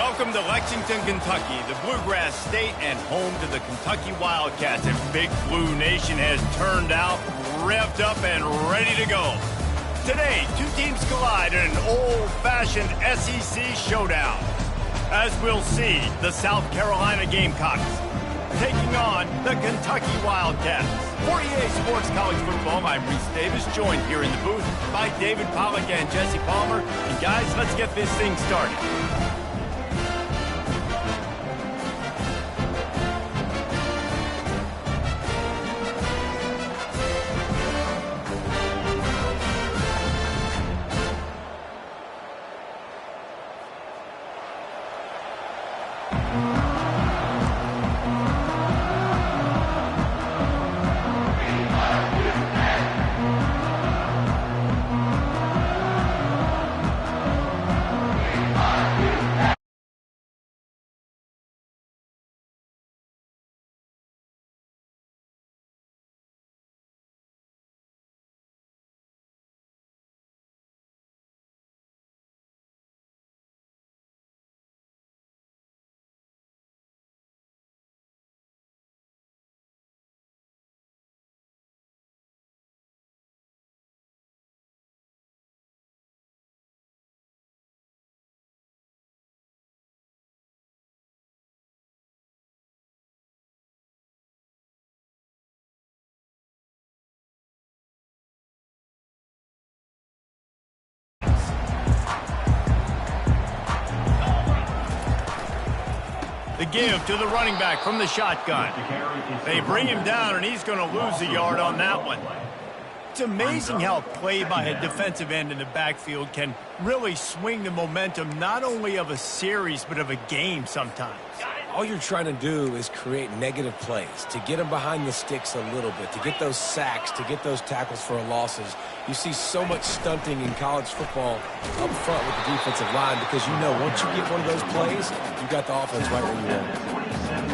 Welcome to Lexington, Kentucky, the Bluegrass State and home to the Kentucky Wildcats. And Big Blue Nation has turned out, revved up, and ready to go. Today, two teams collide in an old-fashioned SEC showdown. As we'll see, the South Carolina Gamecocks taking on the Kentucky Wildcats. For EA Sports College Football, I'm Reese Davis, joined here in the booth by David Pollack and Jesse Palmer. And guys, let's get this thing started. The give to the running back from the shotgun. They bring him down, and he's going to lose a yard on that one. It's amazing how play by a defensive end in the backfield can really swing the momentum not only of a series but of a game sometimes. All you're trying to do is create negative plays, to get them behind the sticks a little bit, to get those sacks, to get those tackles for losses. You see so much stunting in college football up front with the defensive line because you know once you get one of those plays, you got the offense right where you want it.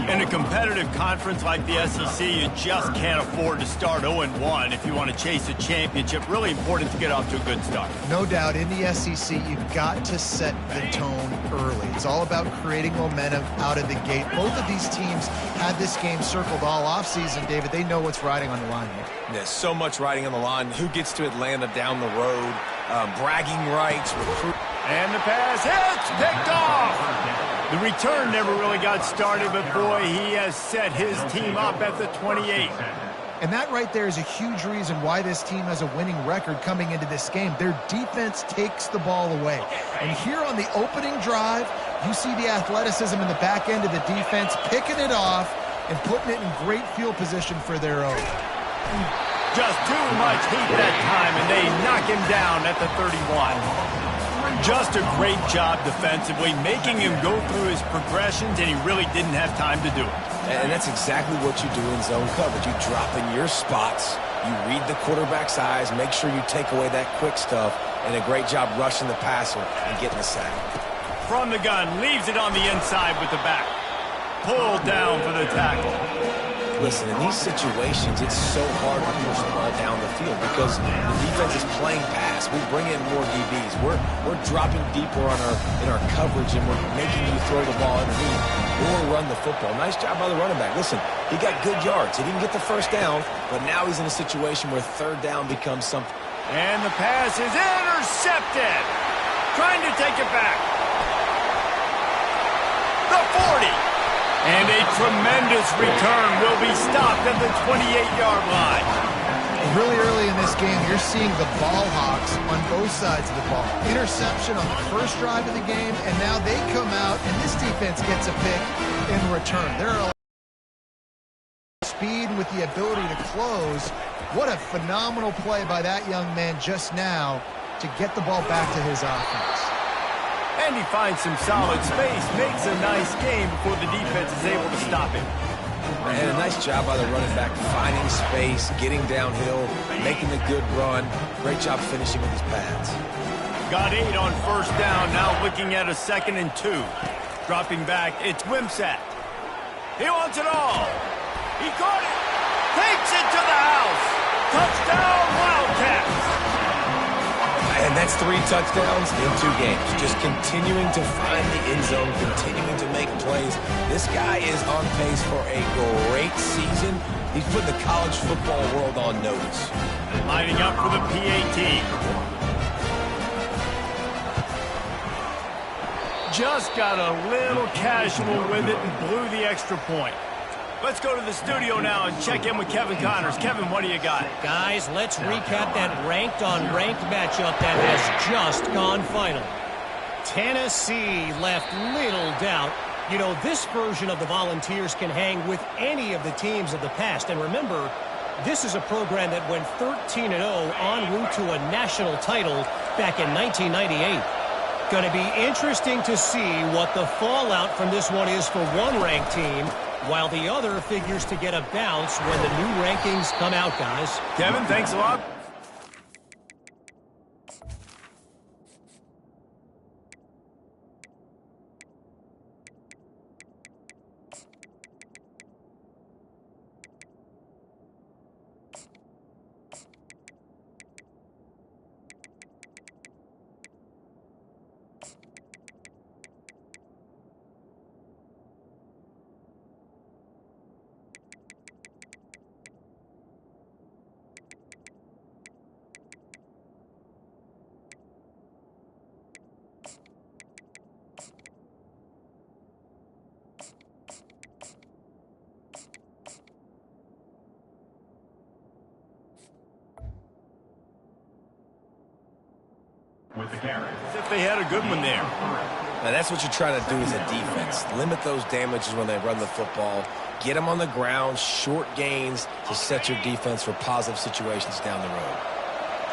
In a competitive conference like the SEC, you just can't afford to start 0-1 if you want to chase a championship. Really important to get off to a good start. No doubt, in the SEC, you've got to set the tone early. It's all about creating momentum out of the gate. Both of these teams had this game circled all offseason, David. They know what's riding on the line here. There's so much riding on the line. Who gets to Atlanta down the road? Bragging rights, recruit. And the pass hits, picked off. The return never really got started, but boy, he has set his team up at the 28. And that right there is a huge reason why this team has a winning record coming into this game. Their defense takes the ball away. And here on the opening drive, you see the athleticism in the back end of the defense, picking it off and putting it in great field position for their own. Just too much heat that time, and they knock him down at the 31. Just a great job defensively, making him go through his progressions, and he really didn't have time to do it. And that's exactly what you do in zone coverage. You drop in your spots, you read the quarterback's eyes, make sure you take away that quick stuff, and a great job rushing the passer and getting the sack. From the gun, leaves it on the inside with the back. Pulled down for the tackle. Listen, in these situations, it's so hard to push the ball down the field because the defense is playing pass. We bring in more DBs. We're dropping deeper in our coverage, and we're making you throw the ball underneath or run the football. Nice job by the running back. Listen, he got good yards. He didn't get the first down, but now he's in a situation where third down becomes something. And the pass is intercepted. Trying to take it back. The 40. And a tremendous return will be stopped at the 28-yard line. Really early in this game, you're seeing the ball hawks on both sides of the ball. Interception on the first drive of the game, and now they come out, and this defense gets a pick in return. They're a speed with the ability to close. What a phenomenal play by that young man just now to get the ball back to his offense. And he finds some solid space, makes a nice game before the defense is able to stop him. And a nice job by the running back, finding space, getting downhill, making a good run. Great job finishing with his pads. Got 8 on first down, now looking at a 2nd and 2. Dropping back, it's Wimsatt. He wants it all. He caught it. Takes it to the house. Touchdown, Wildcats. And that's 3 touchdowns in 2 games. Just continuing to find the end zone, continuing to make plays. This guy is on pace for a great season. He's put the college football world on notice. Lining up for the PAT. Just got a little casual with it and blew the extra point. Let's go to the studio now and check in with Kevin Connors. Kevin, what do you got? Guys, let's recap that ranked-on-ranked matchup that has just gone final. Tennessee left little doubt. You know, this version of the Volunteers can hang with any of the teams of the past. And remember, this is a program that went 13-0 en route to a national title back in 1998. Going to be interesting to see what the fallout from this one is for one ranked team, while the other figures to get a bounce when the new rankings come out, guys. Kevin, thanks a lot. With the carry. As if they had a good one there. Now that's what you're trying to do as a defense. Limit those damages when they run the football. Get them on the ground, short gains to set your defense for positive situations down the road.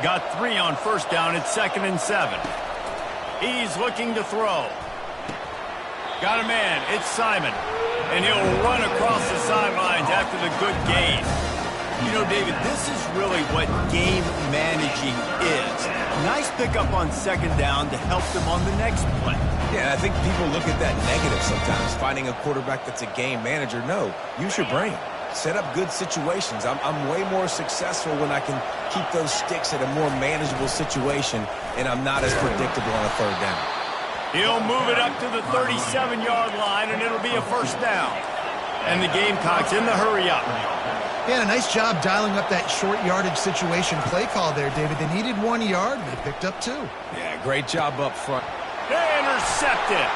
Got 3 on first down. It's 2nd and 7. He's looking to throw. Got a man. It's Simon. And he'll run across the sidelines after the good gain. You know, David, this is really what game managing is. Nice pickup on 2nd down to help them on the next play. Yeah, I think people look at that negative sometimes, finding a quarterback that's a game manager. No, use your brain. Set up good situations. I'm way more successful when I can keep those sticks at a more manageable situation, and I'm not as predictable on a 3rd down. He'll move it up to the 37-yard line, and it'll be a 1st down. And the Gamecocks in the hurry-up. Yeah, a nice job dialing up that short yardage situation play call there, David. They needed 1 yard, they picked up 2. Yeah, great job up front. Intercepted.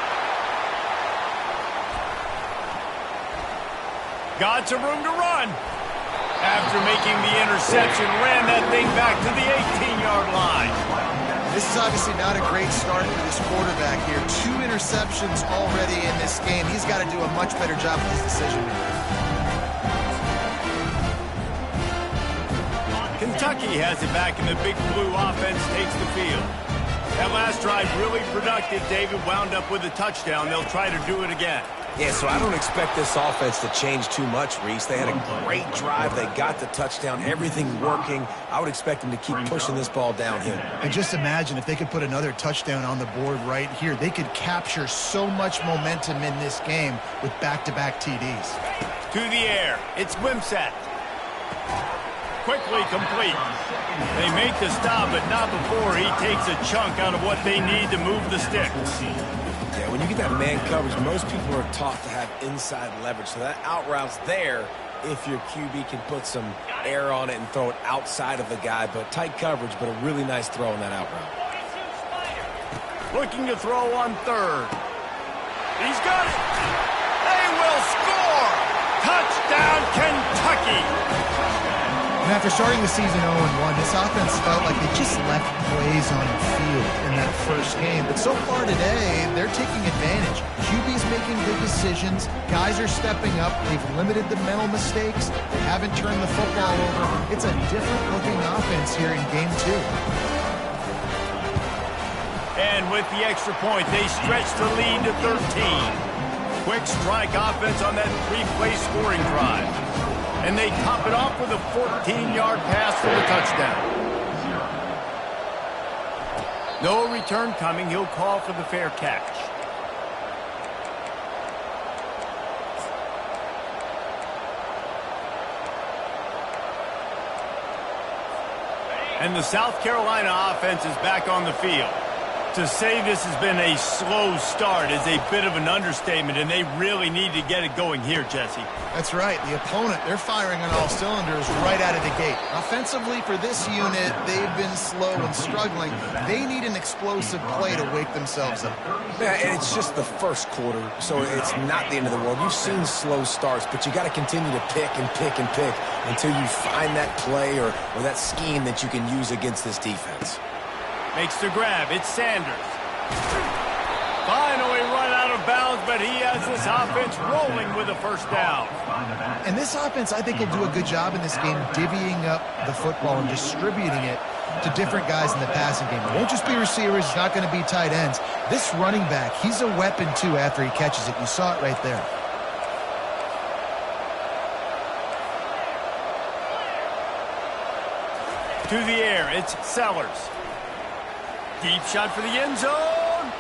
Got some room to run. After making the interception, ran that thing back to the 18-yard line. This is obviously not a great start for this quarterback here. 2 interceptions already in this game. He's got to do a much better job with his decision-making. Kentucky has it back, and the Big Blue offense takes the field. That last drive really productive. David wound up with a touchdown. They'll try to do it again. Yeah, so I don't expect this offense to change too much, Reese. They had a great drive. They got the touchdown. Everything working. I would expect them to keep pushing this ball downhill. And just imagine if they could put another touchdown on the board right here. They could capture so much momentum in this game with back-to-back TDs. To the air. It's Wimsatt. Quickly complete. They make the stop, but not before he takes a chunk out of what they need to move the sticks. Yeah, when you get that man coverage, most people are taught to have inside leverage. So that out route's there if your QB can put some air on it and throw it outside of the guy. But tight coverage, but a really nice throw on that out route. Looking to throw on 3rd. He's got it. They will score. Touchdown, Kentucky. And after starting the season 0-1, this offense felt like they just left plays on the field in that first game. But so far today, they're taking advantage. QB's making good decisions. Guys are stepping up. They've limited the mental mistakes. They haven't turned the football over. It's a different-looking offense here in Game 2. And with the extra point, they stretch the lead to 13. Quick strike offense on that 3-play scoring drive. And they top it off with a 14-yard pass for the touchdown. No return coming. He'll call for the fair catch. And the South Carolina offense is back on the field. To say this has been a slow start is a bit of an understatement, and they really need to get it going here, Jesse. That's right. The opponent, they're firing on all cylinders right out of the gate. Offensively, for this unit, they've been slow and struggling. They need an explosive play to wake themselves up. Yeah, and it's just the first quarter, so it's not the end of the world. You've seen slow starts, but you got to continue to pick and pick and pick until you find that play or that scheme that you can use against this defense. Makes the grab. It's Sanders. Finally run out of bounds, but he has this offense rolling with a first down. And this offense, I think, will do a good job in this game divvying up the football and distributing it to different guys in the passing game. It won't just be receivers. It's not going to be tight ends. This running back, he's a weapon, too, after he catches it. You saw it right there. To the air, it's Sellers. Deep shot for the end zone.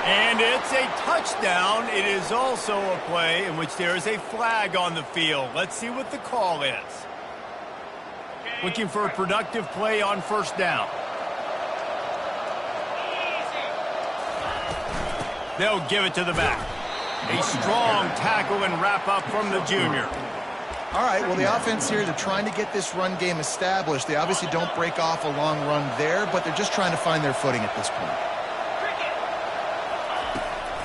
And it's a touchdown. It is also a play in which there is a flag on the field. Let's see what the call is. Looking for a productive play on first down. They'll give it to the back. A strong tackle and wrap up from the junior. All right, well, the offense here, they're trying to get this run game established. They obviously don't break off a long run there, but they're just trying to find their footing at this point.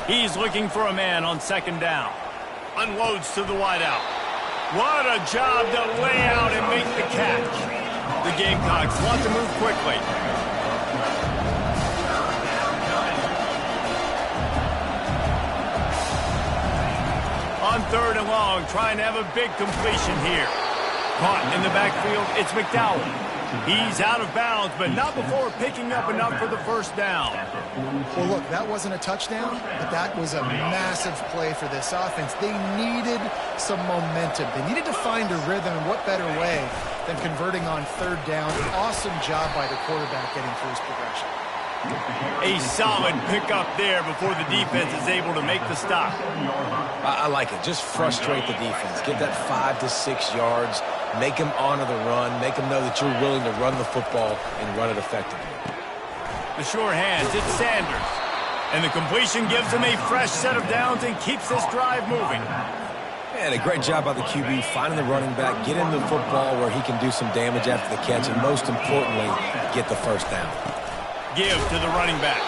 He's looking for a man on second down. Unloads to the wideout. What a job to lay out and make the catch. The Gamecocks want to move quickly. On third and long, trying to have a big completion here. Caught in the backfield, it's McDowell. He's out of bounds, but not before picking up enough for the first down. Well, look, that wasn't a touchdown, but that was a massive play for this offense. They needed some momentum. They needed to find a rhythm, and what better way than converting on third down. Awesome job by the quarterback getting through his progression. A solid pickup there before the defense is able to make the stop. I like it. Just frustrate the defense. Get that 5 to 6 yards. Make them honor the run. Make them know that you're willing to run the football and run it effectively. The sure hands, it's Sanders. And the completion gives him a fresh set of downs and keeps this drive moving. And a great job by the QB finding the running back, get him the football where he can do some damage after the catch, and most importantly, get the first down. Give to the running back.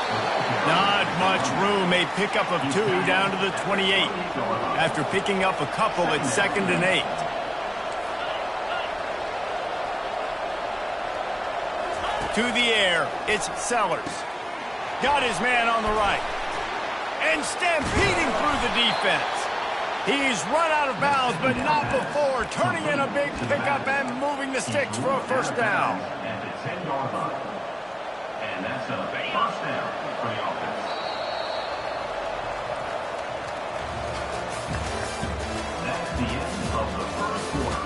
Not much room. A pickup of 2 down to the 28. After picking up a couple at 2nd and 8. To the air, it's Sellers. Got his man on the right. And stampeding through the defense. He's run out of bounds, but not before turning in a big pickup and moving the sticks for a first down. And that's a first down for the offense. That's the end of the first quarter.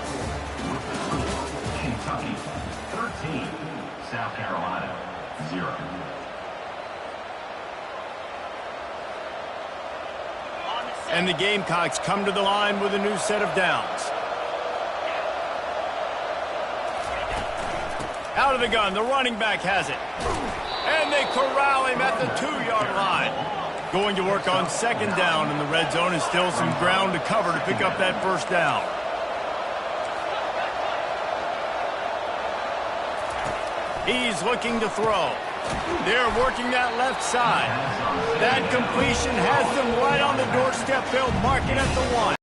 With the score, Kentucky 13, South Carolina 0. And the Gamecocks come to the line with a new set of downs. Out of the gun, the running back has it. And they corral him at the 2-yard line. Going to work on second down in the red zone, and still some ground to cover to pick up that first down. He's looking to throw. They're working that left side. That completion has them right on the doorstep. They'll mark it at the 1.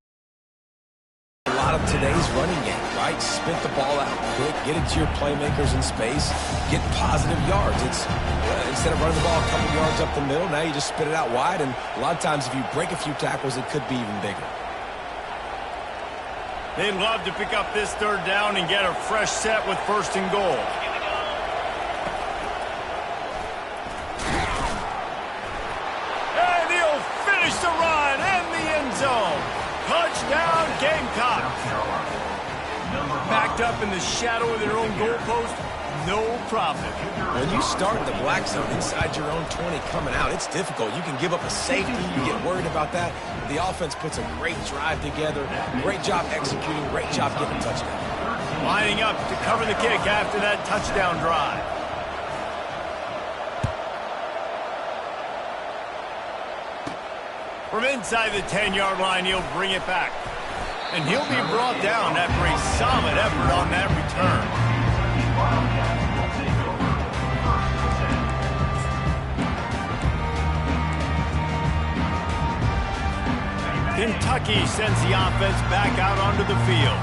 A lot of today's running game, right? Spit the ball out quick, get it to your playmakers in space, get positive yards. It's instead of running the ball a couple yards up the middle, now you just spit it out wide, and a lot of times if you break a few tackles, it could be even bigger. They'd love to pick up this third down and get a fresh set with 1st and goal. And he'll finish the run in the end zone. Touchdown, Gamecocks. Backed up in the shadow of their own goalpost, no problem. When you start in the black zone inside your own 20 coming out, it's difficult. You can give up a safety. You get worried about that. The offense puts a great drive together. Great job executing. Great job getting a touchdown. Lining up to cover the kick after that touchdown drive. From inside the 10-yard line, he'll bring it back. And he'll be brought down after a solid effort on that return. Kentucky sends the offense back out onto the field.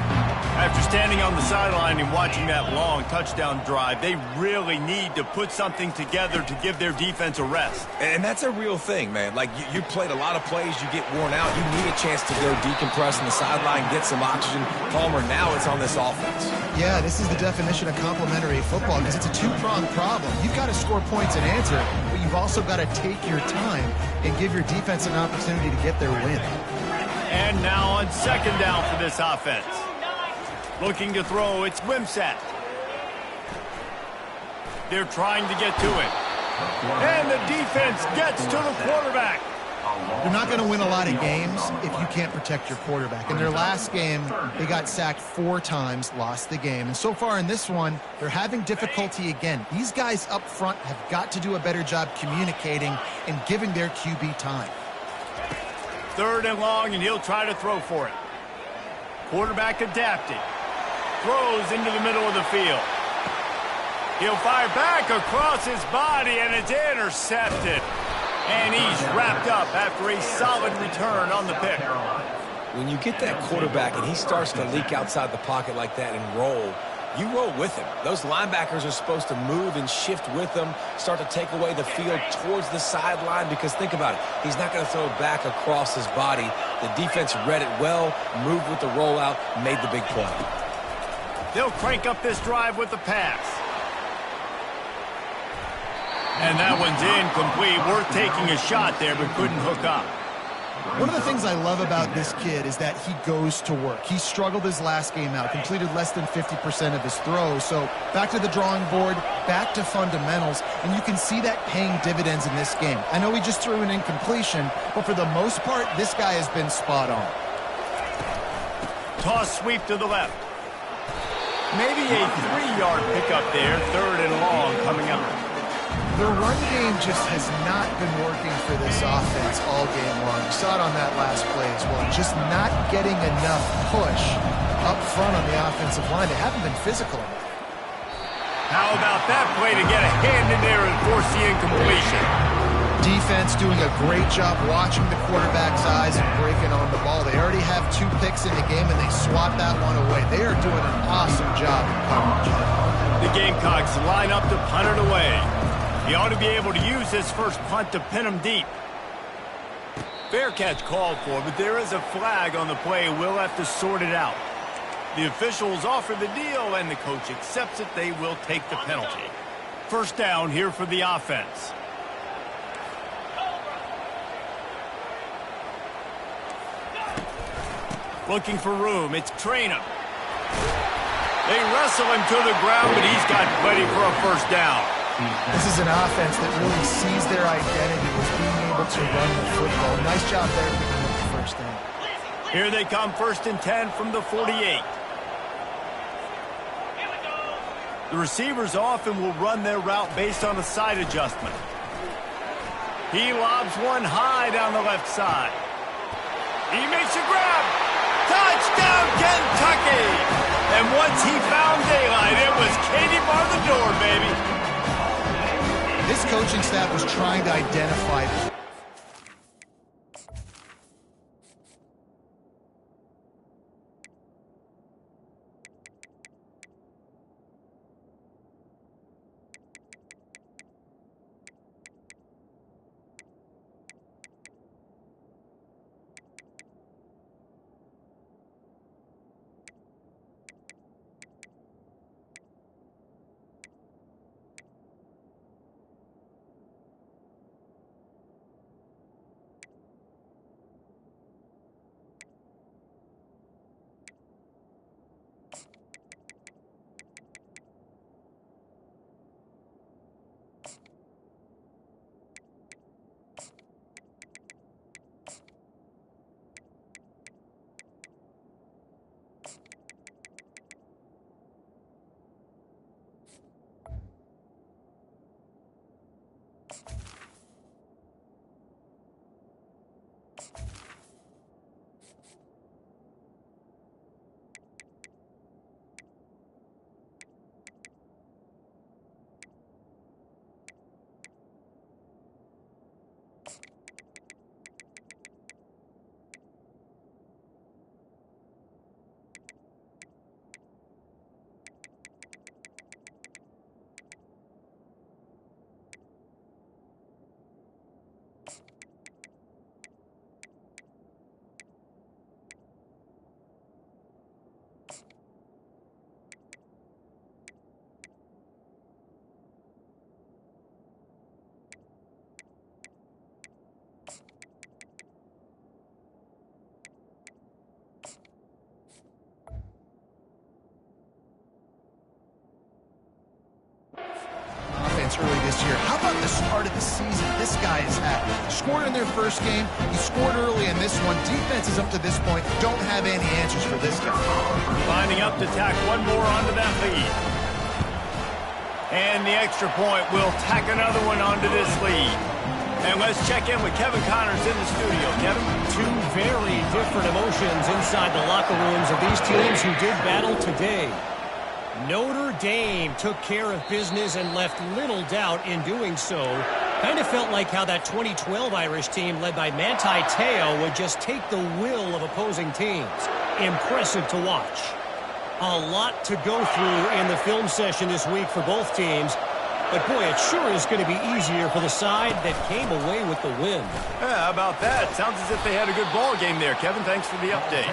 After standing on the sideline and watching that long touchdown drive, they really need to put something together to give their defense a rest. And that's a real thing, man. Like, you played a lot of plays, you get worn out, you need a chance to go decompress on the sideline, get some oxygen. Palmer, now it's on this offense. Yeah, this is the definition of complementary football because it's a two-pronged problem. You've got to score points and answer, but you've also got to take your time and give your defense an opportunity to get their win. And now on second down for this offense. Looking to throw, it's Wimsatt. They're trying to get to it. And the defense gets to the quarterback. You're not going to win a lot of games if you can't protect your quarterback. In their last game, they got sacked 4 times, lost the game. And so far in this one, they're having difficulty again. These guys up front have got to do a better job communicating and giving their QB time. Third and long, and he'll try to throw for it. Quarterback adapted. Throws into the middle of the field. He'll fire back across his body, and it's intercepted. And he's wrapped up after a solid return on the pick. When you get that quarterback and he starts to leak outside the pocket like that and roll, you roll with him. Those linebackers are supposed to move and shift with him, start to take away the field towards the sideline, because think about it, he's not going to throw it back across his body. The defense read it well, moved with the rollout, made the big play. They'll crank up this drive with the pass. And that one's incomplete. Worth taking a shot there, but couldn't hook up. One of the things I love about this kid is that he goes to work. He struggled his last game out, completed less than 50% of his throws. So back to the drawing board, back to fundamentals, and you can see that paying dividends in this game. I know he just threw an incompletion, but for the most part, this guy has been spot on. Toss sweep to the left. Maybe a 3-yard pickup there, third and long coming up. The run game just has not been working for this offense all game long. You saw it on that last play as well. Just not getting enough push up front on the offensive line. They haven't been physical enough. How about that play to get a hand in there and force the incompletion? Defense doing a great job watching the quarterback's eyes and breaking on the ball. They already have 2 picks in the game, and they swat that one away. They are doing an awesome job in coverage. The Gamecocks line up to punt it away. He ought to be able to use his first punt to pin him deep. Fair catch called for, but there is a flag on the play. We'll have to sort it out. The officials offer the deal, and the coach accepts it. They will take the penalty. First down here for the offense. Looking for room. It's Traynham. They wrestle him to the ground, but he's got plenty for a first down. This is an offense that really sees their identity as being able to run the football. Nice job there picking up the first down. Here they come, 1st and 10 from the 48. The receivers often will run their route based on a side adjustment. He lobs one high down the left side. He makes a grab. Touchdown, Kentucky! And once he found daylight, it was Katie bar the door, baby. This coaching staff was trying to identify the season this guy has had. Scored in their first game. He scored early in this one. Defenses up to this point don't have any answers for this guy. Lining up to tack one more onto that lead. And the extra point will tack another one onto this lead. And let's check in with Kevin Connors in the studio. Kevin? Two very different emotions inside the locker rooms of these teams who did battle today. Notre Dame took care of business and left little doubt in doing so. Kind of felt like how that 2012 Irish team led by Manti Te'o would just take the will of opposing teams. Impressive to watch. A lot to go through in the film session this week for both teams. But, boy, it sure is going to be easier for the side that came away with the win. Yeah, how about that? Sounds as if they had a good ball game there, Kevin. Thanks for the update.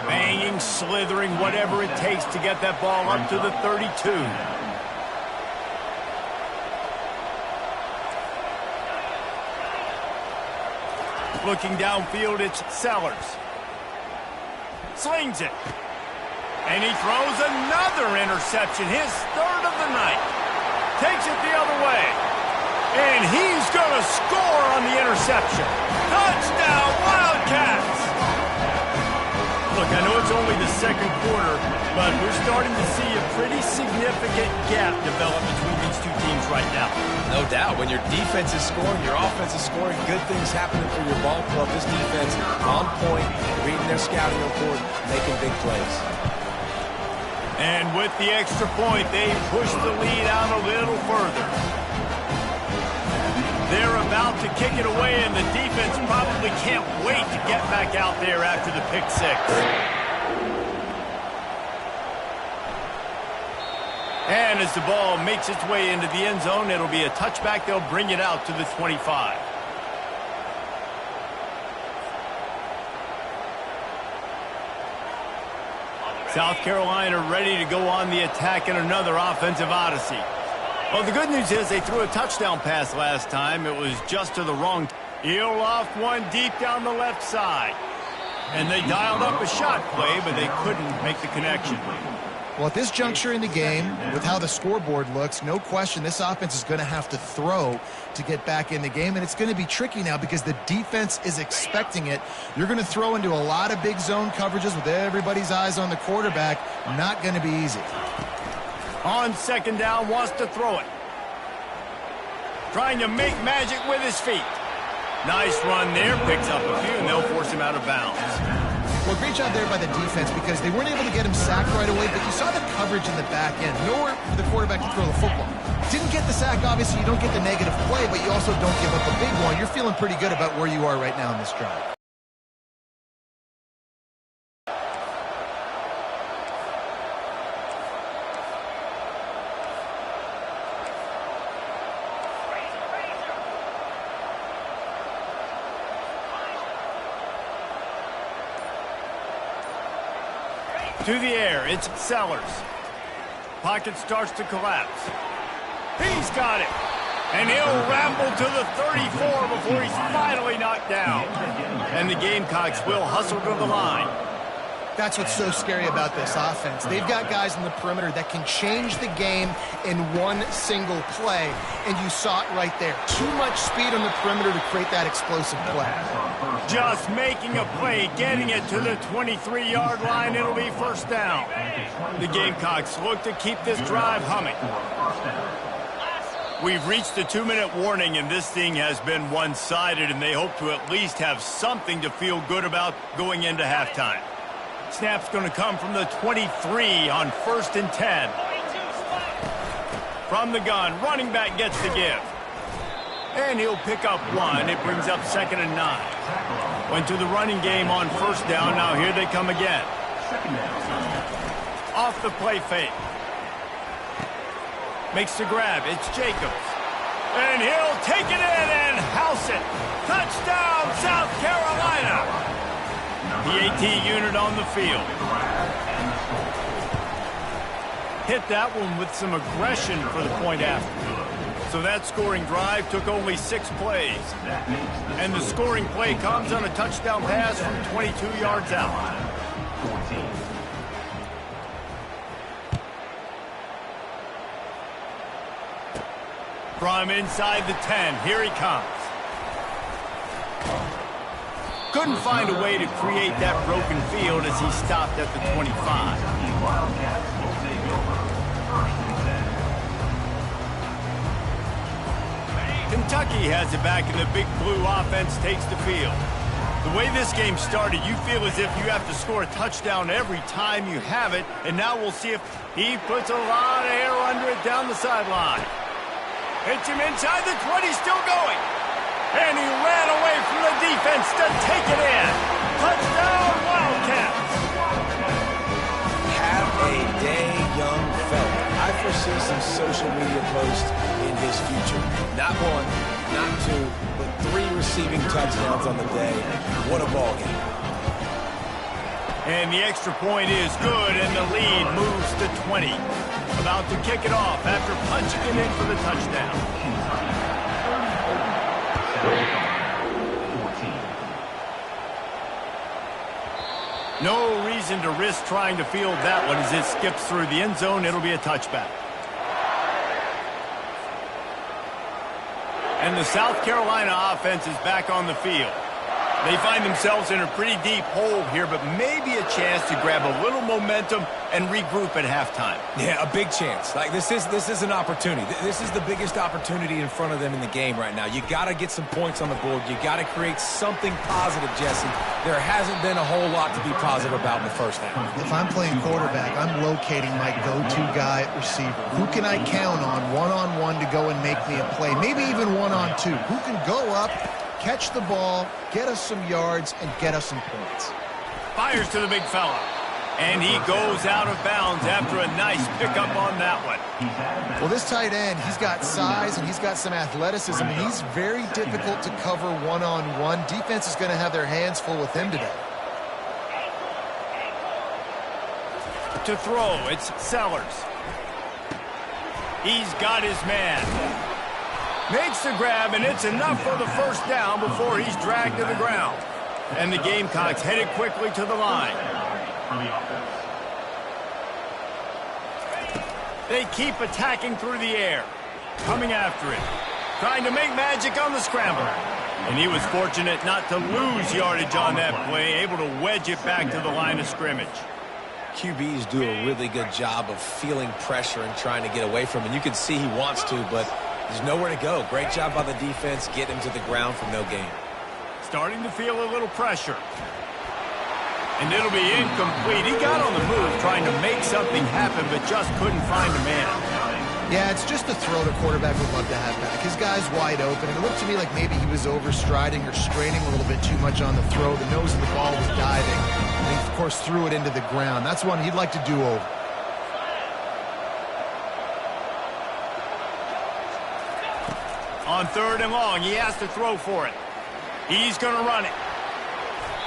Banging, slithering, whatever it takes to get that ball up to the 32. Looking downfield, it's Sellers. Slings it. And he throws another interception, his third of the night. Takes it the other way. And he's going to score on the interception. Touchdown, Wildcats! Look, I know it's only the second quarter, but we're starting to see a pretty significant gap develop between these two teams right now. No doubt. When your defense is scoring, your offense is scoring, good things happening for your ball club. This defense on point, reading their scouting report, making big plays. And with the extra point, they push the lead out a little further. They're about to kick it away, and the defense probably can't wait to get back out there after the pick six. And as the ball makes its way into the end zone, it'll be a touchback. They'll bring it out to the 25. South Carolina ready to go on the attack in another offensive odyssey. Well, the good news is they threw a touchdown pass last time. It was just to the wrong. He'll off one deep down the left side. And they dialed up a shot play, but they couldn't make the connection. Well, at this juncture in the game, with how the scoreboard looks, no question this offense is going to have to throw to get back in the game, and it's going to be tricky now because the defense is expecting it. You're going to throw into a lot of big zone coverages with everybody's eyes on the quarterback. Not going to be easy. On second down, wants to throw it. Trying to make magic with his feet. Nice run there, picks up a few, and they'll force him out of bounds. Well, great job there by the defense because they weren't able to get him sacked right away, but you saw the coverage in the back end. Nowhere for the quarterback to throw the football. Didn't get the sack, obviously. You don't get the negative play, but you also don't give up a big one. You're feeling pretty good about where you are right now in this drive. To the air, it's Sellers. Pocket starts to collapse. He's got it. And he'll ramble to the 34 before he's finally knocked down. And the Gamecocks will hustle to the line. That's what's so scary about this offense. They've got guys in the perimeter that can change the game in one single play, and you saw it right there. Too much speed on the perimeter to create that explosive play. Just making a play, getting it to the 23-yard line. It'll be first down. The Gamecocks look to keep this drive humming. We've reached the 2-minute warning, and this thing has been one-sided, and they hope to at least have something to feel good about going into halftime. Snap's going to come from the 23 on 1st and 10. From the gun, running back gets the give. And he'll pick up one. It brings up 2nd and 9. Went to the running game on 1st down. Now here they come again. Off the play fake. Makes the grab. It's Jacobs. And he'll take it in and house it. Touchdown, South Carolina. The AT unit on the field. Hit that one with some aggression for the point after. So that scoring drive took only 6 plays. And the scoring play comes on a touchdown pass from 22 yards out. From inside the 10, here he comes. Couldn't find a way to create that broken field as he stopped at the 25. Wildcats will take over. First and 10. Kentucky has it back, and the Big Blue offense takes the field. The way this game started, you feel as if you have to score a touchdown every time you have it, and now we'll see if he puts a lot of air under it down the sideline. Hits him inside the 20, still going. And he ran away from the defense to take it in. Touchdown, Wildcats. Have a day, young fella. I foresee some social media posts in his future. Not one, not two, but 3 receiving touchdowns on the day. What a ball game. And the extra point is good, and the lead moves to 20. About to kick it off after punching it in for the touchdown. No reason to risk trying to field that one as it skips through the end zone. It'll be a touchback. And the South Carolina offense is back on the field. They find themselves in a pretty deep hole here, but maybe a chance to grab a little momentum and regroup at halftime. Yeah, a big chance. Like this is an opportunity. This is the biggest opportunity in front of them in the game right now. You got to get some points on the board. You got to create something positive, Jesse. There hasn't been a whole lot to be positive about in the first half. If I'm playing quarterback, I'm locating my go-to guy at receiver. Who can I count on one-on-one to go and make me a play? Maybe even one-on-two. Who can go up, catch the ball, get us some yards, and get us some points. Fires to the big fella. And he goes out of bounds after a nice pickup on that one. Well, this tight end, he's got size and he's got some athleticism, and he's very difficult to cover one-on-one. Defense is going to have their hands full with him today. To throw, it's Sellers. He's got his man. Makes the grab, and it's enough for the first down before he's dragged to the ground. And the Gamecocks headed quickly to the line. They keep attacking through the air. Coming after it. Trying to make magic on the scramble. And he was fortunate not to lose yardage on that play, able to wedge it back to the line of scrimmage. QBs do a really good job of feeling pressure and trying to get away from it. And you can see he wants to, but there's nowhere to go. Great job by the defense getting him to the ground for no gain. Starting to feel a little pressure. And it'll be incomplete. He got on the move trying to make something happen, but just couldn't find a man. Yeah, it's just a throw the quarterback would love to have back. His guy's wide open, and it looked to me like maybe he was overstriding or straining a little bit too much on the throw. The nose of the ball was diving, and he, of course, threw it into the ground. That's one he'd like to do over. On 3rd and long, he has to throw for it. He's going to run it.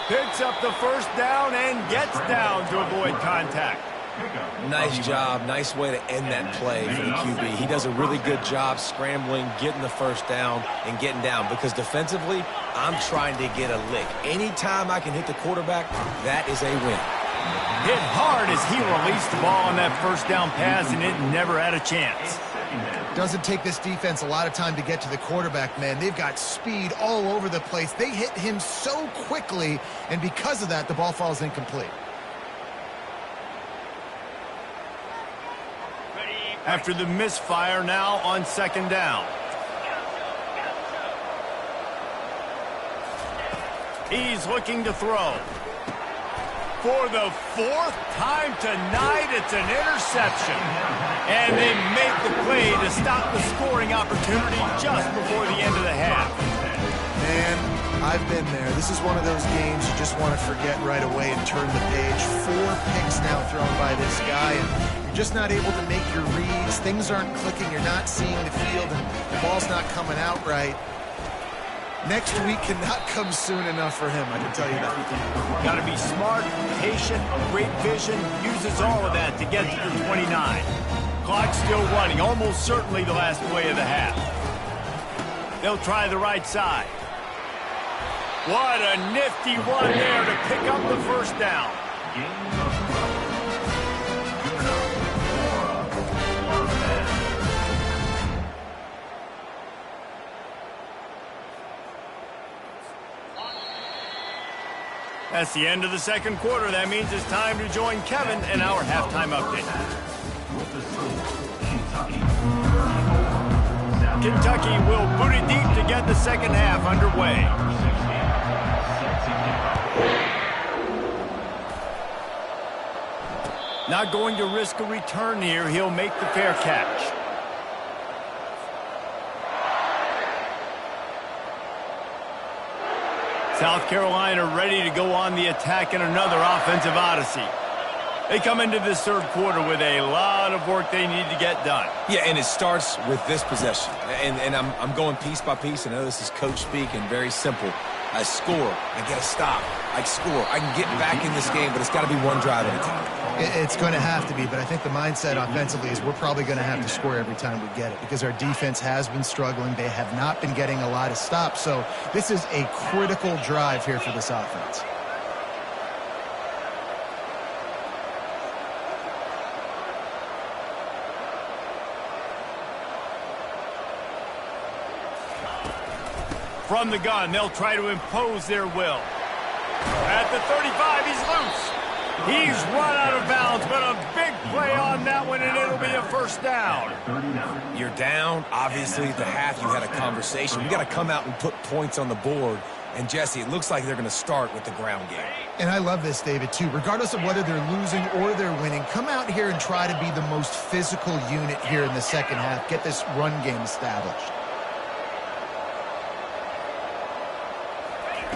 Picks up the first down and gets down to avoid contact. Nice job. Nice way to end that play for the QB. He does a really good job scrambling, getting the first down, and getting down. Because defensively, I'm trying to get a lick. Anytime I can hit the quarterback, that is a win. Hit hard as he released the ball on that first down pass, and it never had a chance. Doesn't take this defense a lot of time to get to the quarterback, man. They've got speed all over the place. They hit him so quickly, and because of that, the ball falls incomplete. After the misfire, now on 2nd down. He's looking to throw. For the 4th time tonight, it's an interception. And they make the play to stop the scoring opportunity just before the end of the half. Man, I've been there. This is one of those games you just want to forget right away and turn the page. 4 picks now thrown by this guy, and you're just not able to make your reads. Things aren't clicking. You're not seeing the field, and the ball's not coming out right. Next week cannot come soon enough for him, I can tell you that. Got to be smart, patient, great vision, uses all of that to get to the 29. Clock still running, almost certainly the last play of the half. They'll try the right side. What a nifty run there to pick up the first down. That's the end of the second quarter. That means it's time to join Kevin in our halftime update. With the score, Kentucky 34, South Kentucky will boot it deep to get the second half underway. Not going to risk a return here. He'll make the fair catch. South Carolina ready to go on the attack in another offensive odyssey. They come into this third quarter with a lot of work they need to get done. Yeah, and it starts with this possession. And I'm going piece by piece. I know this is coach speak and very simple. I score. I get a stop. I score. I can get back in this game, but it's got to be one drive at a time. It's going to have to be, but I think the mindset offensively is we're probably going to have to score every time we get it because our defense has been struggling. They have not been getting a lot of stops, so this is a critical drive here for this offense. From the gun, they'll try to impose their will. At the 35, he's loose. He's run out of bounds, but a big play on that one, and it'll be a first down. You're down. Obviously, at the half, you had a conversation. We got to come out and put points on the board. And, Jesse, it looks like they're going to start with the ground game. And I love this, David, too. Regardless of whether they're losing or they're winning, come out here and try to be the most physical unit here in the second half. Get this run game established.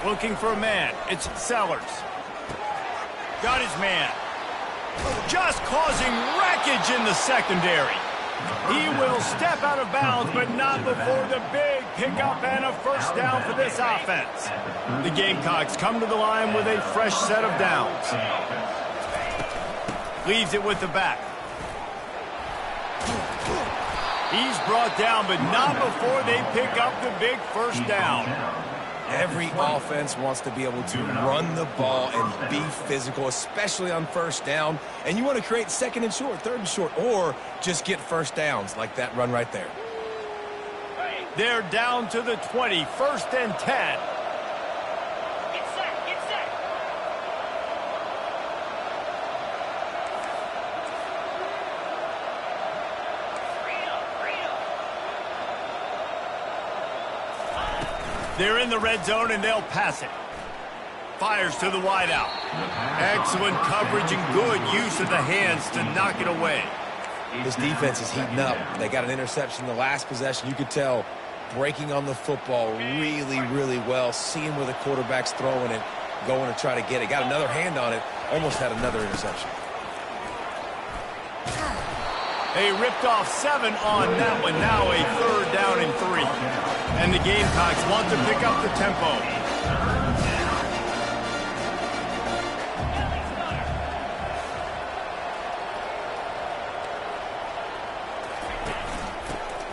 Looking for a man. It's Sellers. Got his man. Just causing wreckage in the secondary. He will step out of bounds, but not before the big pickup and a first down for this offense. The Gamecocks come to the line with a fresh set of downs. Leaves it with the back. He's brought down, but not before they pick up the big first down. Every offense wants to be able to run the ball and be physical, especially on first down. And you want to create second and short, third and short, or just get first downs like that run right there. They're down to the 20, first and 10. They're in the red zone, and they'll pass it. Fires to the wideout. Excellent coverage and good use of the hands to knock it away. This defense is heating up. They got an interception in the last possession. You could tell breaking on the football really, really well, seeing where the quarterback's throwing it, going to try to get it. Got another hand on it, almost had another interception. They ripped off 7 on that one. Now a third down and 3. And the Gamecocks want to pick up the tempo.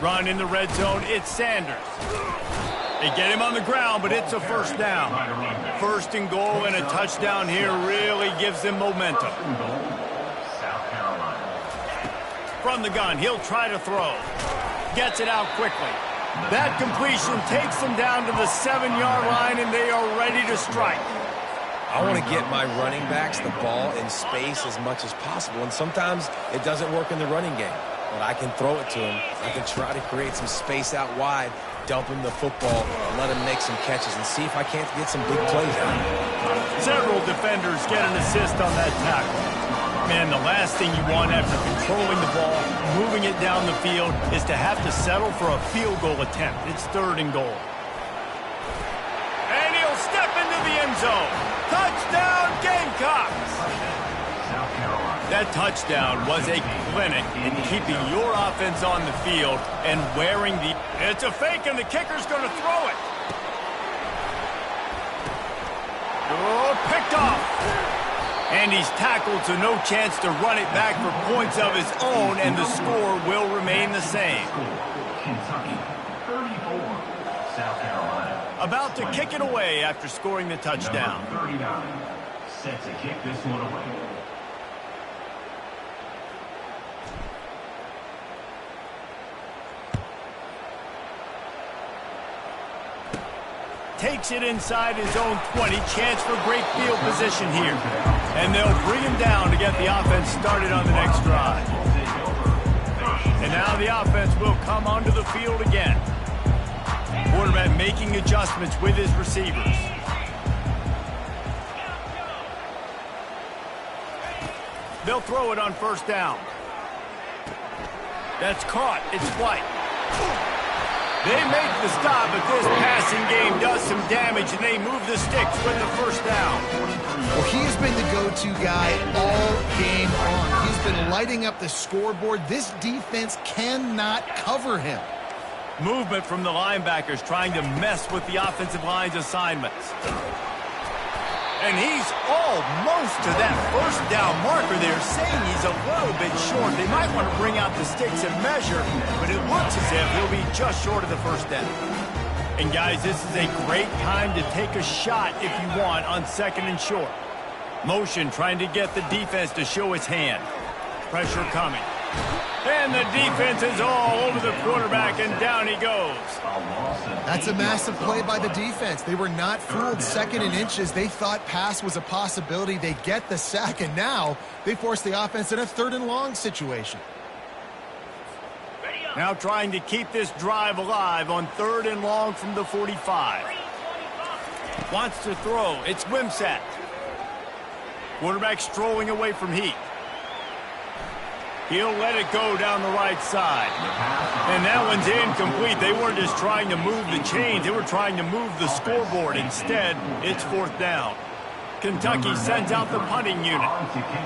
Run in the red zone, it's Sanders. They get him on the ground, but it's a first down. First and goal and a touchdown here really gives them momentum. From the gun, he'll try to throw. Gets it out quickly. That completion takes them down to the 7-yard line, and they are ready to strike. I want to get my running backs the ball in space as much as possible, and sometimes it doesn't work in the running game. But I can throw it to him. I can try to create some space out wide, dump him the football, let him make some catches, and see if I can't get some big plays out of him. Several defenders get an assist on that tackle. Man, the last thing you want after controlling the ball, moving it down the field, is to have to settle for a field goal attempt. It's third and goal. And he'll step into the end zone. Touchdown, Gamecocks! That touchdown was a clinic in keeping your offense on the field and wearing the... It's a fake, and the kicker's going to throw it. Oh, picked off. And he's tackled, so no chance to run it back for points of his own, and the score will remain the same. Kentucky 34, South Carolina. About to kick it away after scoring the touchdown. Number 39, set to kick this one away. takes it inside his own 20. Chance for great field position here. And they'll bring him down to get the offense started on the next drive. And now the offense will come onto the field again. Quarterback making adjustments with his receivers. They'll throw it on first down. That's caught. It's White. They make the stop, but this passing game does some damage, and they move the sticks with the first down. Well, he has been the go-to guy all game long. He's been lighting up the scoreboard. This defense cannot cover him. Movement from the linebackers trying to mess with the offensive line's assignments. And he's almost to that first down marker there, saying he's a little bit short. They might want to bring out the sticks and measure, but it looks as if he'll be just short of the first down. And guys, this is a great time to take a shot if you want on second and short. Motion trying to get the defense to show its hand. Pressure coming. And the defense is all over the quarterback, and down he goes. That's a massive play by the defense. They were not fooled. Second and inches. They thought pass was a possibility. They get the sack, and now they force the offense in a third and long situation. Now trying to keep this drive alive on third and long from the 45. Wants to throw. It's Wimsatt. Quarterback strolling away from Heath. He'll let it go down the right side. And that one's incomplete. They weren't just trying to move the chains. They were trying to move the scoreboard. Instead, it's fourth down. Kentucky sends out the punting unit.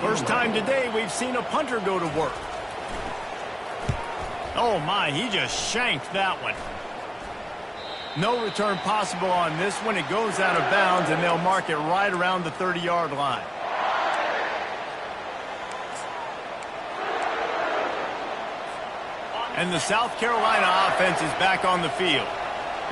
First time today we've seen a punter go to work. Oh, my, he just shanked that one. No return possible on this one. It goes out of bounds, and they'll mark it right around the 30-yard line. And the South Carolina offense is back on the field.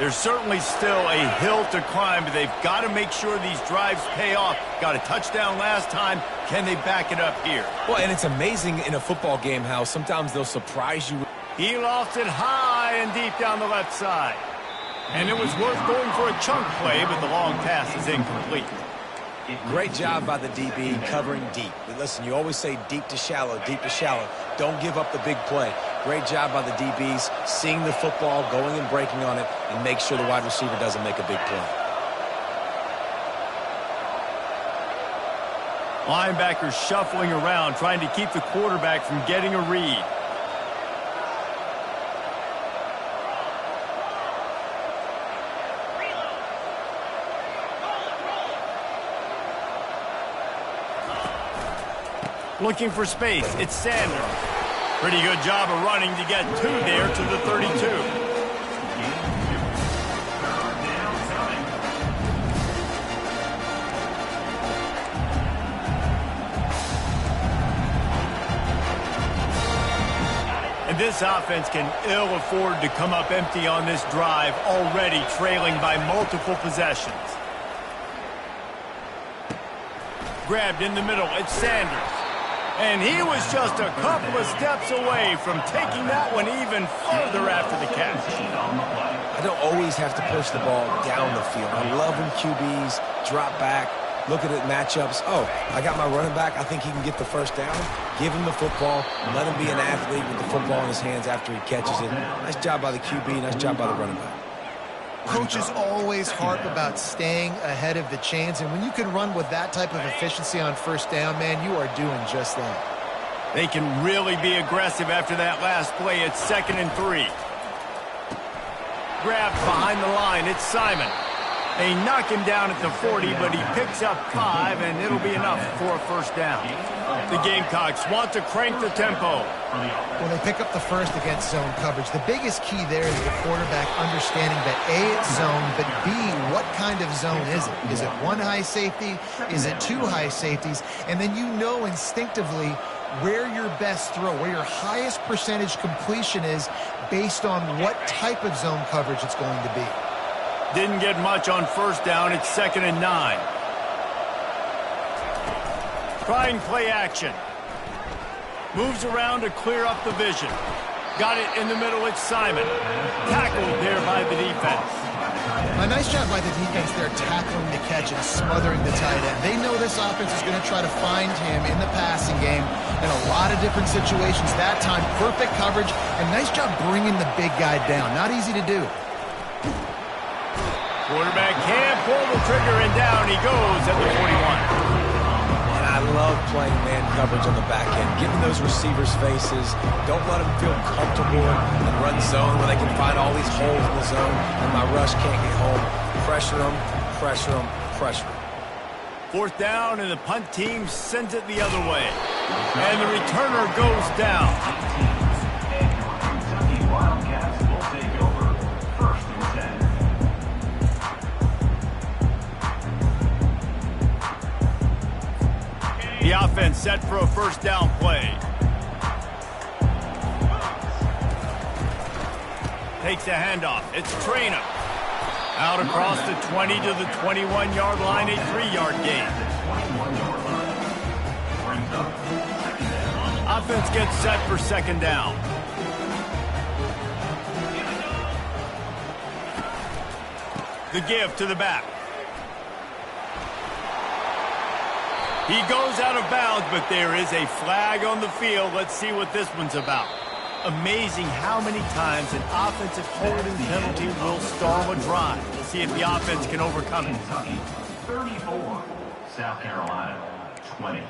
There's certainly still a hill to climb, but they've got to make sure these drives pay off. Got a touchdown last time. Can they back it up here? Well, and it's amazing in a football game how sometimes they'll surprise you. He lost it high and deep down the left side. And it was worth going for a chunk play, but the long pass is incomplete. Great job by the DB covering deep. But listen, you always say deep to shallow, deep to shallow. Don't give up the big play. Great job by the DBs, seeing the football, going and breaking on it, and make sure the wide receiver doesn't make a big play. Linebackers shuffling around, trying to keep the quarterback from getting a read. Looking for space. It's Sanders. Pretty good job of running to get two there to the 32. And this offense can ill afford to come up empty on this drive, already trailing by multiple possessions. Grabbed in the middle. It's Sanders. And he was just a couple of steps away from taking that one even further after the catch. I don't always have to push the ball down the field. I love when QBs drop back, look at it matchups. Oh, I got my running back. I think he can get the first down. Give him the football. Let him be an athlete with the football in his hands after he catches it. Nice job by the QB. Nice job by the running back. Coaches always harp about staying ahead of the chains, and when you can run with that type of efficiency on first down, man, you are doing just that. They can really be aggressive after that last play. It's 2nd and 3. Grabbed behind the line. It's Simon. They knock him down at the 40, but he picks up 5, and it'll be enough for a first down. The Gamecocks want to crank the tempo. When they pick up the first against zone coverage, the biggest key there is the quarterback understanding that A, it's zone, but B, what kind of zone is it? Is it one high safety? Is it two high safeties? And then you know instinctively where your best throw, where your highest percentage completion is based on what type of zone coverage it's going to be. Didn't get much on first down. It's 2nd and 9. Trying play action. Moves around to clear up the vision. Got it in the middle. It's Simon. Tackled there by the defense. A nice job by the defense there tackling the catch and smothering the tight end. They know this offense is going to try to find him in the passing game in a lot of different situations. That time, perfect coverage, and nice job bringing the big guy down. Not easy to do. Quarterback can't pull the trigger, and down he goes at the 41. I love playing man coverage on the back end, giving those receivers faces. Don't let them feel comfortable and run zone where they can find all these holes in the zone and my rush can't get home. Pressure them, pressure them, pressure them. Fourth down, and the punt team sends it the other way. And the returner goes down. And your Kentucky Wildcats will take over 1st and 10. The offense set for a first down play. Takes a handoff. It's Traynor. Out across the 20 to the 21-yard line, a 3-yard gain. Offense gets set for second down. The give to the back. He goes out of bounds, but there is a flag on the field. Let's see what this one's about. Amazing how many times an offensive holding penalty will stall a drive. We'll see if the offense can overcome it. Kentucky 34, South Carolina 20.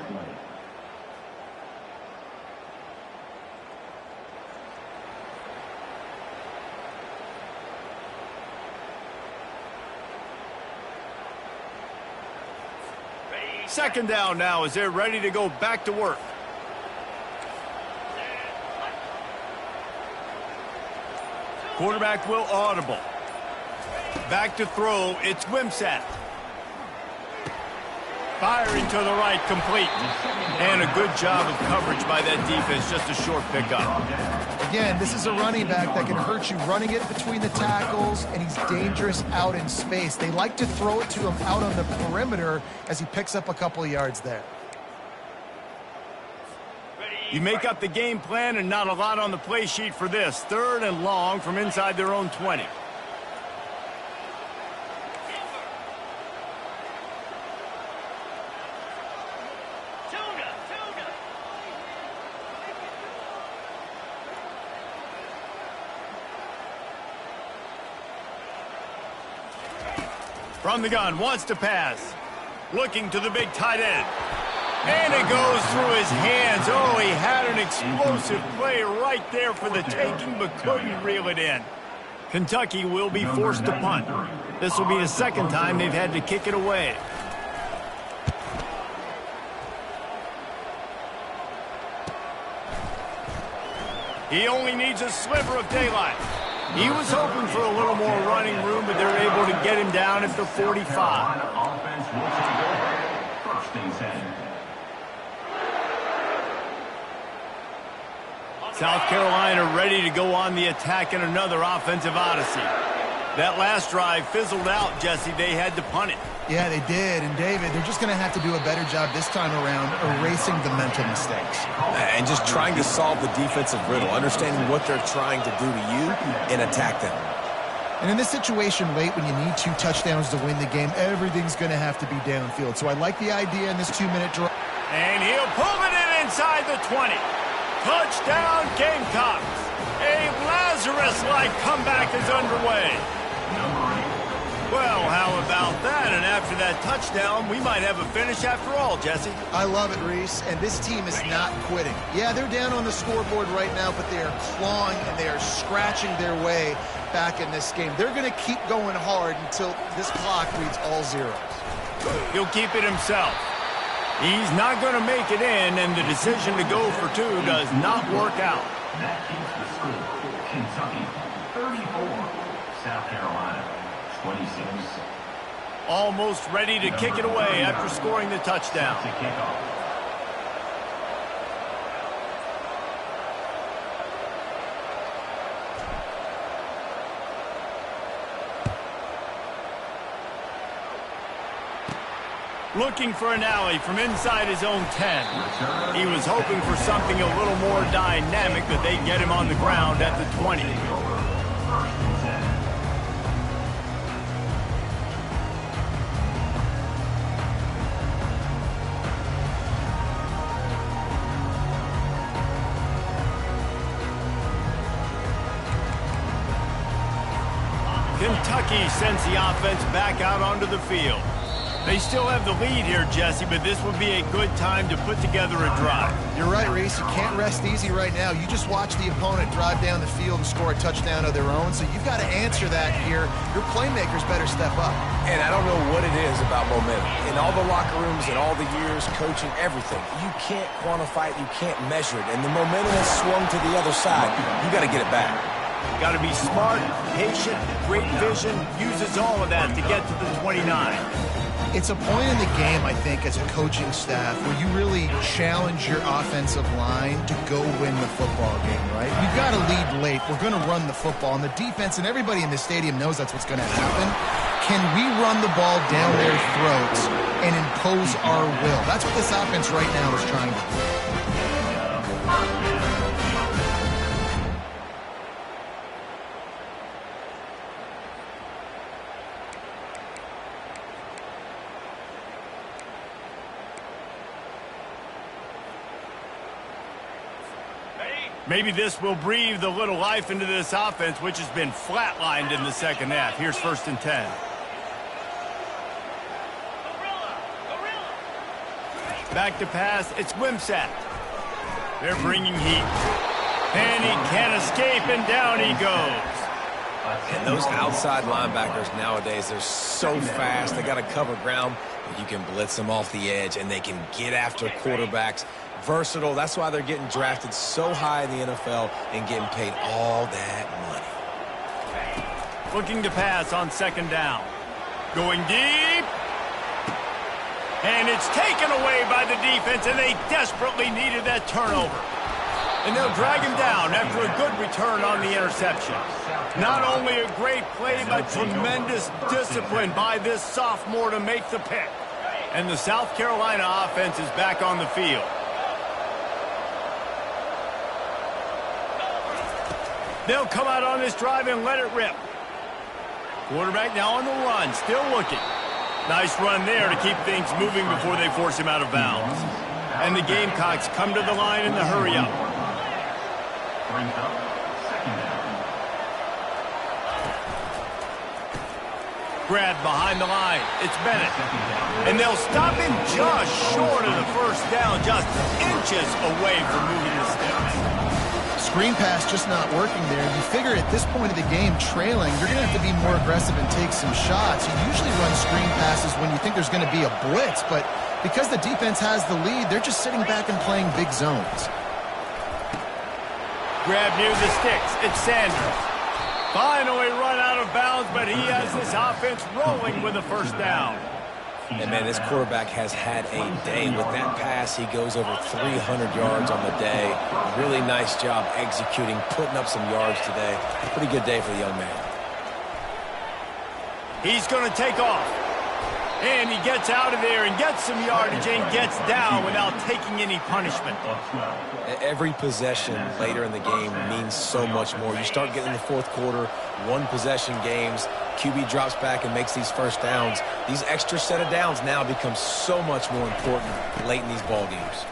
Second down now as they're ready to go back to work. Quarterback will audible. Back to throw. It's Wimsatt. Firing to the right, complete. And a good job of coverage by that defense. Just a short pickup. Again, this is a running back that can hurt you running it between the tackles, and he's dangerous out in space. They like to throw it to him out on the perimeter as he picks up a couple of yards there. You make up the game plan and not a lot on the play sheet for this. 3rd and long from inside their own 20. From the gun, wants to pass. Looking to the big tight end. And it goes through his hands. Oh, he had an explosive play right there for the taking, but couldn't reel it in. Kentucky will be forced to punt. This will be the second time they've had to kick it away. He only needs a sliver of daylight. He was hoping for a little more running room, but they're able to get him down at the 45. Offense will take over 1st and 10. South Carolina ready to go on the attack in another offensive odyssey. That last drive fizzled out, Jesse. They had to punt it. Yeah, they did. And, David, they're just going to have to do a better job this time around erasing the mental mistakes. And just trying to solve the defensive riddle, understanding what they're trying to do to you and attack them. And in this situation late when you need 2 touchdowns to win the game, everything's going to have to be downfield. So I like the idea in this 2-minute drive. And he'll pull it in inside the 20. Touchdown, Gamecocks. A Lazarus-like comeback is underway. Well, how about that? And after that touchdown, we might have a finish after all, Jesse. I love it, Reese, and this team is not quitting. Yeah, they're down on the scoreboard right now, but they are clawing and they are scratching their way back in this game. They're going to keep going hard until this clock reads all zeros. He'll keep it himself. He's not going to make it in, and the decision to go for 2 does not work out. That keeps the score. Kentucky 34, South Carolina 26. Almost ready to kick it away after scoring the touchdown. To kick off. Looking for an alley from inside his own 10. He was hoping for something a little more dynamic, but they get him on the ground at the 20. Kentucky sends the offense back out onto the field. They still have the lead here, Jesse, but this would be a good time to put together a drive. You're right, Reese. You can't rest easy right now. You just watch the opponent drive down the field and score a touchdown of their own, so you've got to answer that here. Your playmakers better step up. And I don't know what it is about momentum. In all the locker rooms and all the years, coaching, everything, you can't quantify it, you can't measure it. And the momentum has swung to the other side. You got to get it back. Got to be smart, patient, great vision, uses all of that to get to the 29. It's a point in the game, I think, as a coaching staff where you really challenge your offensive line to go win the football game, right? We've got to lead late. We're going to run the football. And the defense and everybody in the stadium knows that's what's going to happen. Can we run the ball down their throats and impose our will? That's what this offense right now is trying to do. Maybe this will breathe a little life into this offense, which has been flatlined in the second half. Here's 1st and 10. Back to pass. It's Wimsatt. They're bringing heat. And he can't escape, and down he goes. And those outside linebackers nowadays, they're so fast. They got to cover ground, but you can blitz them off the edge, and they can get after quarterbacks. Versatile. That's why they're getting drafted so high in the NFL and getting paid all that money. Looking to pass on 2nd down. Going deep. And it's taken away by the defense, and they desperately needed that turnover. And they'll drag him down after a good return on the interception. Not only a great play, but tremendous discipline by this sophomore to make the pick. And the South Carolina offense is back on the field. They'll come out on this drive and let it rip. Quarterback now on the run, still looking. Nice run there to keep things moving before they force him out of bounds. And the Gamecocks come to the line in the hurry up. Brings up 2nd down. Grab behind the line. It's Bennett. And they'll stop him just short of the 1st down, just inches away from moving the sticks. Screen pass just not working there. You figure at this point of the game, trailing, you're going to have to be more aggressive and take some shots. You usually run screen passes when you think there's going to be a blitz, but because the defense has the lead, they're just sitting back and playing big zones. Grab near the sticks. It's Sanders. Finally run out of bounds, but he has this offense rolling with a 1st down. And, man, this quarterback has had a day. With that pass, he goes over 300 yards on the day. Really nice job executing, putting up some yards today. Pretty good day for the young man. He's going to take off. And he gets out of there and gets some yardage and gets down without taking any punishment. Every possession later in the game means so much more. You start getting in the 4th quarter, 1-possession games, QB drops back and makes these 1st downs. These extra set of downs now become so much more important late in these ball games.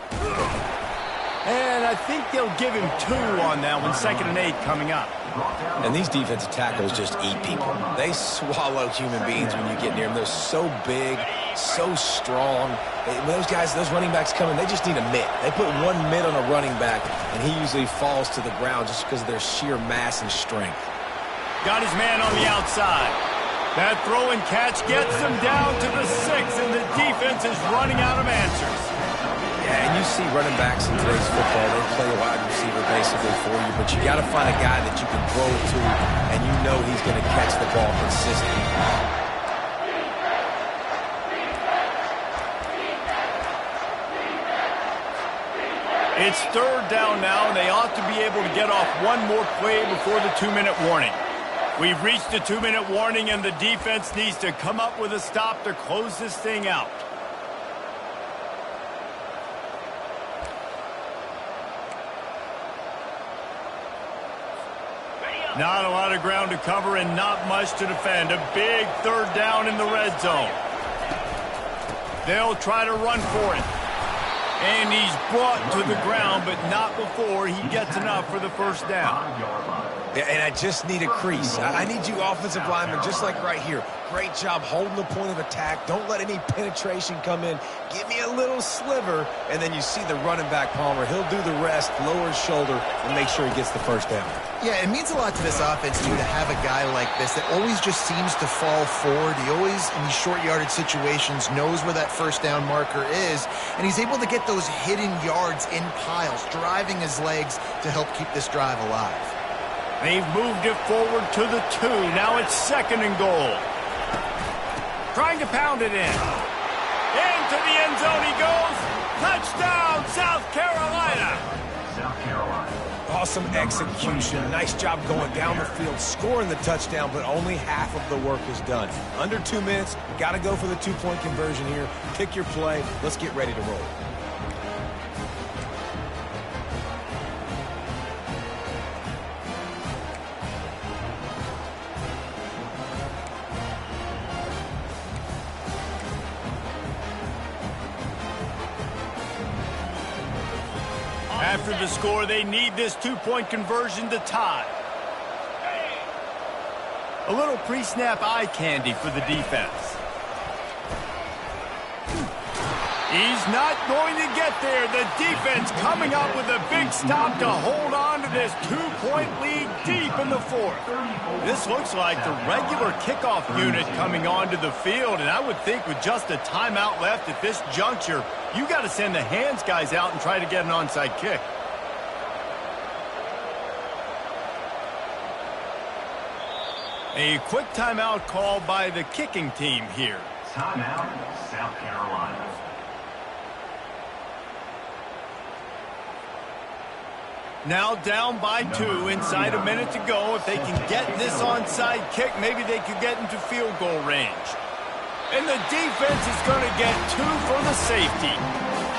And I think they'll give him 2 on that one, 2nd and 8 coming up. And these defensive tackles just eat people. They swallow human beings when you get near them. They're so big, so strong. When those guys, those running backs come in, they just need a mitt. They put 1 mitt on a running back, and he usually falls to the ground just because of their sheer mass and strength. Got his man on the outside. That throw and catch gets him down to the 6, and the defense is running out of answers. Yeah, and you see running backs in today's football, they play a wide receiver basically for you, but you got to find a guy that you can throw it to, and you know he's going to catch the ball consistently. It's 3rd down now, and they ought to be able to get off one more play before the 2-minute warning. We've reached the 2-minute warning, and the defense needs to come up with a stop to close this thing out. Not a lot of ground to cover and not much to defend. A big 3rd down in the red zone. They'll try to run for it. And he's brought to the ground, but not before he gets enough for the 1st down. Yeah, and I just need a crease. I need you offensive linemen, just like right here. Great job holding the point of attack. Don't let any penetration come in. Give me a little sliver, and then you see the running back, Palmer. He'll do the rest, lower his shoulder, and make sure he gets the first down. Yeah, it means a lot to this offense, too, to have a guy like this that always just seems to fall forward. He always, in these short yardage situations, knows where that first down marker is, and he's able to get those hidden yards in piles, driving his legs to help keep this drive alive. They've moved it forward to the 2. Now it's 2nd and goal. Trying to pound it in. Into the end zone he goes. Touchdown, South Carolina. South Carolina. Awesome execution. Nice job going down the field, scoring the touchdown, but only half of the work is done. Under 2 minutes, got to go for the 2-point conversion here. Pick your play. Let's get ready to roll. After the score, they need this 2-point conversion to tie. A little pre-snap eye candy for the defense. He's not going to get there. The defense coming up with a big stop to hold on to this 2-point lead deep in the 4th. This looks like the regular kickoff unit coming onto the field, and I would think with just a timeout left at this juncture, you got to send the hands guys out and try to get an onside kick. A quick timeout called by the kicking team here. Timeout, South Carolina. Now down by 2, inside a minute to go. If they can get this onside kick, maybe they could get into field goal range. And the defense is going to get 2 for the safety.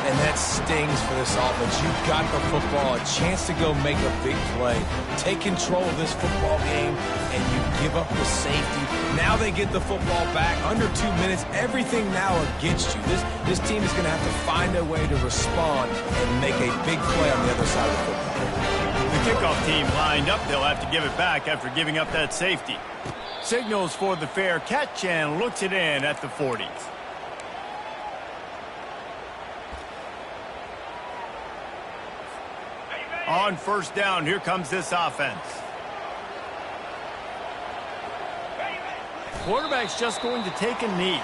And that stings for this offense. You've got the football, a chance to go make a big play, take control of this football game, and you give up the safety. Now they get the football back. Under 2 minutes, everything now against you. This team is going to have to find a way to respond and make a big play on the other side of the football. The kickoff team lined up. They'll have to give it back after giving up that safety. Signals for the fair catch and looks it in at the 40s. On first down, here comes this offense. Quarterback's just going to take a knee.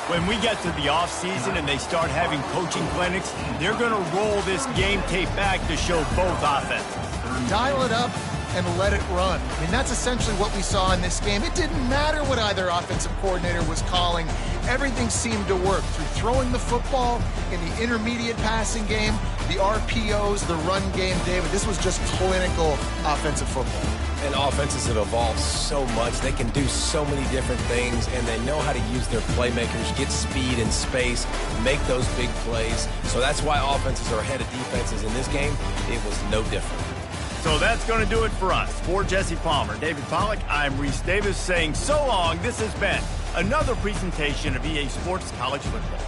When we get to the offseason and they start having coaching clinics, they're going to roll this game tape back to show both offenses. Dial it up and let it run. I mean, that's essentially what we saw in this game. It didn't matter what either offensive coordinator was calling. Everything seemed to work through throwing the football in the intermediate passing game, the RPOs, the run game, David. This was just clinical offensive football. And offenses have evolved so much. They can do so many different things, and they know how to use their playmakers, get speed and space, make those big plays. So that's why offenses are ahead of defenses in this game. It was no different. So that's going to do it for us. For Jesse Palmer, David Pollack, I'm Reese Davis saying so long. This has been another presentation of EA Sports College Football.